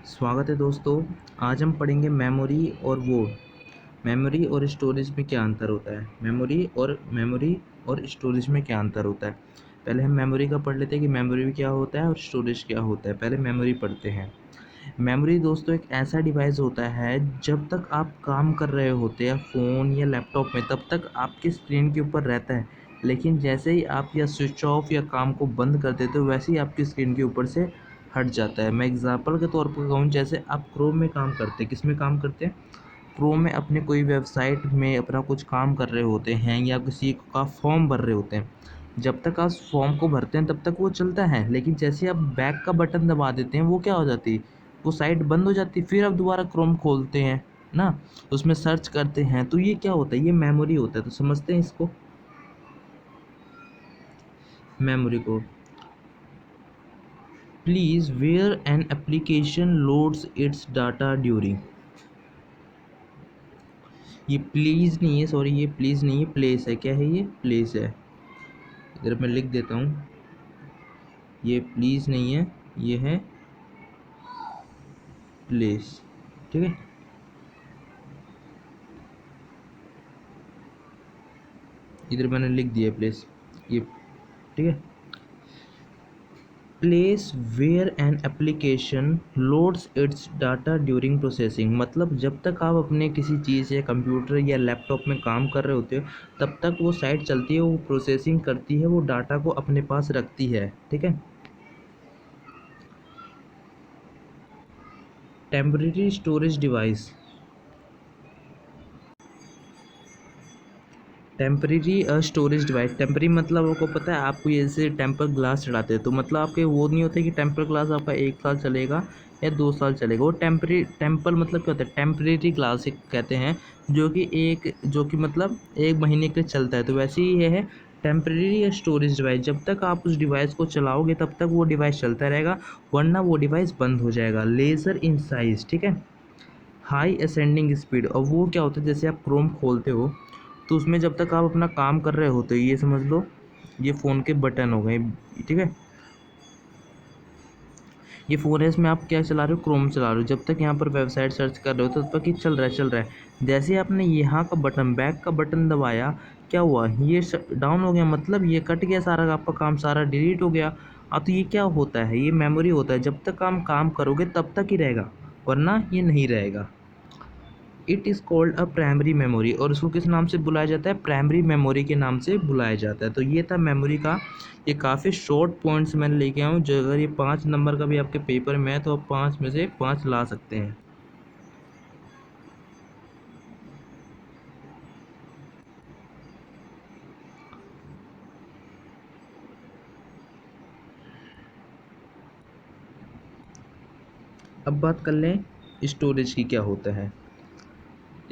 स्वागत है दोस्तों। आज हम पढ़ेंगे मेमोरी और स्टोरेज में क्या अंतर होता है। मेमोरी और स्टोरेज में क्या अंतर होता है। पहले हम मेमोरी का पढ़ लेते हैं कि मेमोरी क्या होता है और स्टोरेज क्या होता है। पहले मेमोरी पढ़ते हैं। मेमोरी दोस्तों एक ऐसा डिवाइस होता है, जब तक आप काम कर रहे होते हैं फ़ोन या लैपटॉप में तब तक आपके स्क्रीन के ऊपर रहता है, लेकिन जैसे ही आप या स्विच ऑफ या काम को बंद कर देते हो वैसे ही आपकी स्क्रीन के ऊपर से हट जाता है। मैं एग्जांपल के तौर पर कहूँ, जैसे आप क्रोम में काम करते हैं, किस में काम करते हैं, क्रोम में अपने कोई वेबसाइट में अपना कुछ काम कर रहे होते हैं या किसी का फॉर्म भर रहे होते हैं। जब तक आप फॉर्म को भरते हैं तब तक वो चलता है, लेकिन जैसे आप बैक का बटन दबा देते हैं वो क्या हो जाती है, वो साइट बंद हो जाती है। फिर आप दोबारा क्रोम खोलते हैं ना, उसमें सर्च करते हैं, तो ये क्या होता है, ये मेमोरी होता है। तो समझते हैं इसको, मेमोरी को। Please where an application loads its data during, ये प्लीज नहीं है, सॉरी ये प्लीज नहीं है, प्लेस है। क्या है ये, प्लेस है। इधर मैं लिख देता हूँ, ये प्लीज नहीं है, ये है प्लेस। ठीक है, इधर मैंने लिख दिया प्लेस, ये ठीक है। Place where an application loads its data during processing, मतलब जब तक आप अपने किसी चीज़ या कंप्यूटर या लैपटॉप में काम कर रहे होते हो तब तक वो साइट चलती है, वो प्रोसेसिंग करती है, वो डाटा को अपने पास रखती है। ठीक है। Temporary storage device, temporary storage device, temporary मतलब आपको पता है, आपको जैसे टेम्पर ग्लास चढ़ाते हैं तो मतलब आपके वो नहीं होता कि टेम्पर ग्लास आपका 1 साल चलेगा या 2 साल चलेगा। वो टेम्पर मतलब क्या होता है, टेम्परेरी ग्लास एक कहते हैं, जो कि मतलब 1 महीने के लिए चलता है। तो वैसे ही ये है टेम्परेरी स्टोरेज डिवाइस, जब तक आप उस डिवाइस को चलाओगे तब तक वो डिवाइस चलता रहेगा, वरना वो डिवाइस बंद हो जाएगा। लेज़र इन साइज, ठीक है, हाई असेंडिंग स्पीड। और वो क्या होता है, जैसे आप क्रोम खोलते हो तो उसमें जब तक आप अपना काम कर रहे होते हो, ये समझ लो ये फ़ोन के बटन हो गए, ठीक है, ये फ़ोन है, इसमें आप क्या चला रहे हो, क्रोम चला रहे हो। जब तक यहाँ पर वेबसाइट सर्च कर रहे हो तब तक ये चल रहा है। जैसे ही आपने यहाँ का बटन, बैक का बटन दबाया, क्या हुआ, ये डाउन हो गया, मतलब ये कट गया, सारा आपका काम सारा डिलीट हो गया। तो ये क्या होता है, ये मेमोरी होता है, जब तक आप काम करोगे तब तक ही रहेगा, वरना ये नहीं रहेगा। It is called a primary memory, और इसको किस नाम से बुलाया जाता है, प्राइमरी मेमोरी के नाम से बुलाया जाता है। तो ये था मेमोरी का, ये काफ़ी शॉर्ट पॉइंट्स मैंने लेके आया हूँ, जो अगर ये 5 नंबर का भी आपके पेपर में है तो आप 5 में से 5 ला सकते हैं। अब बात कर लें स्टोरेज की, क्या होता है,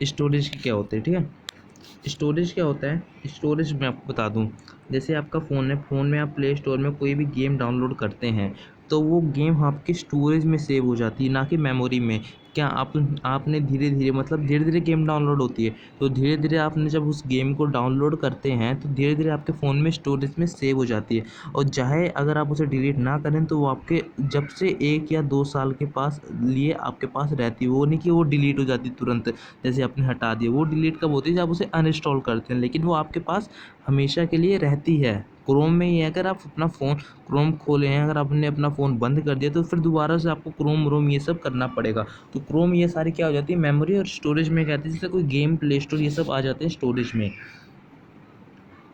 स्टोरेज की क्या होता है, ठीक है। स्टोरेज क्या होता है, स्टोरेज मैं आपको बता दूं, जैसे आपका फ़ोन है, फ़ोन में आप प्ले स्टोर में कोई भी गेम डाउनलोड करते हैं तो वो गेम आपकी स्टोरेज में सेव हो जाती है, ना कि मेमोरी में। क्या आपने धीरे धीरे, मतलब धीरे धीरे गेम डाउनलोड होती है, तो धीरे धीरे आपने जब उस गेम को डाउनलोड करते हैं तो धीरे धीरे आपके फ़ोन में स्टोरेज में सेव हो जाती है। और चाहे अगर आप उसे डिलीट ना करें तो वो आपके जब से 1 या 2 साल के पास लिए आपके पास रहती है, वो नहीं कि वो डिलीट हो जाती तुरंत, जैसे आपने हटा दिया। वो डिलीट कब होती है, जब उसे अनइंस्टॉल करते हैं, लेकिन वो आपके पास हमेशा के लिए रहती है। क्रोम में ये है, अगर आप अपना फ़ोन क्रोम खोले हैं, अगर आपने अपना फ़ोन बंद कर दिया तो फिर दोबारा से आपको क्रोम रोम ये सब करना पड़ेगा। तो क्रोम ये सारी क्या हो जाती है, मेमोरी और स्टोरेज में कहते हैं, जैसे कोई गेम प्ले स्टोर ये सब आ जाते हैं स्टोरेज में।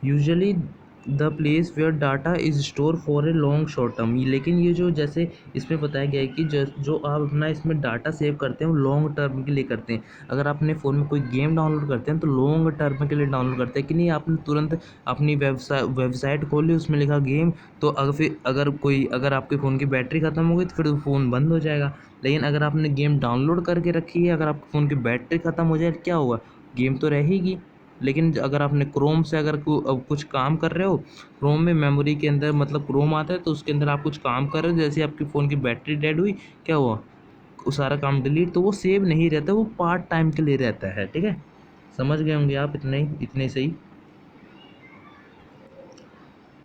Usually the place where data is store for a long short term, लेकिन ये जो जैसे इसमें बताया गया है कि जो आप अपना इसमें डाटा सेव करते हैं वो लॉन्ग टर्म के लिए करते हैं। अगर आपने फ़ोन में कोई गेम डाउनलोड करते हैं तो लॉन्ग टर्म के लिए डाउनलोड करते हैं, कि नहीं आपने तुरंत अपनी वेबसाइट खोली, उसमें लिखा गेम, तो अगर आपके फ़ोन की बैटरी ख़त्म हो गई तो फिर फ़ोन बंद हो जाएगा। लेकिन अगर आपने गेम डाउनलोड करके रखी है, अगर आपके फ़ोन की बैटरी ख़त्म हो जाए क्या होगा, गेम तो रहेगी। लेकिन अगर आपने क्रोम से अगर कुछ काम कर रहे हो, क्रोम में मेमोरी के अंदर मतलब क्रोम आता है, तो उसके अंदर आप कुछ काम कर रहे हो, जैसे आपकी फ़ोन की बैटरी डेड हुई, क्या हुआ, वो सारा काम डिलीट, तो वो सेव नहीं रहता, वो पार्ट टाइम के लिए रहता है। ठीक है, समझ गए होंगे आप, इतने ही, इतने सही।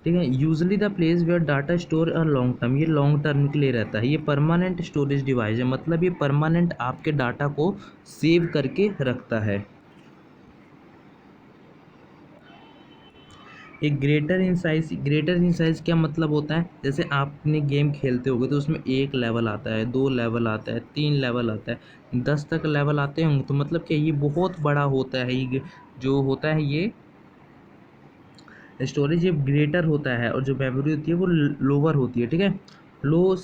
ठीक है। Usually the place where data store a long term, ये लॉन्ग टर्म के लिए रहता है। ये परमानेंट स्टोरेज डिवाइस है, मतलब ये परमानेंट आपके डाटा को सेव करके रखता है। एक ग्रेटर इन साइज क्या मतलब होता है, जैसे आपने गेम खेलते होगे तो उसमें 1 लेवल आता है, 2 लेवल आता है, 3 लेवल आता है, 10 तक लेवल आते होंगे, तो मतलब क्या ये बहुत बड़ा होता है। ये जो होता है ये स्टोरेज ये ग्रेटर होता है, और जो मेमोरी होती है वो लोअर होती है। ठीक है। लो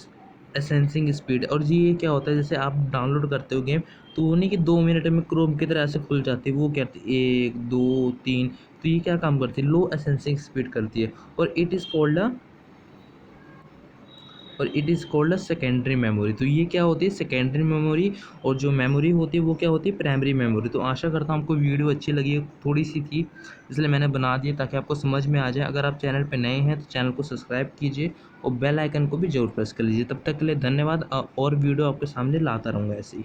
एसेंसिंग स्पीड, और ये क्या होता है, जैसे आप डाउनलोड करते हो गेम, तो वो नहीं कि 2 मिनट में क्रोम की तरह ऐसे खुल जाती है, वो क्या करती है 1 2 3, तो ये क्या काम करती है, लो एसेंसिंग स्पीड करती है। और it is called a secondary memory. तो ये क्या होती है, सेकेंडरी मेमोरी। और जो मेमोरी होती है वो क्या होती है, प्राइमरी मेमोरी। तो आशा करता हूँ आपको वीडियो अच्छी लगी है, थोड़ी सी थी इसलिए मैंने बना दिया ताकि आपको समझ में आ जाए। अगर आप चैनल पे नए हैं तो चैनल को सब्सक्राइब कीजिए और बेल आइकन को भी जरूर प्रेस कर लीजिए। तब तक के लिए धन्यवाद, और वीडियो आपके सामने लाता रहूँगा ऐसे ही।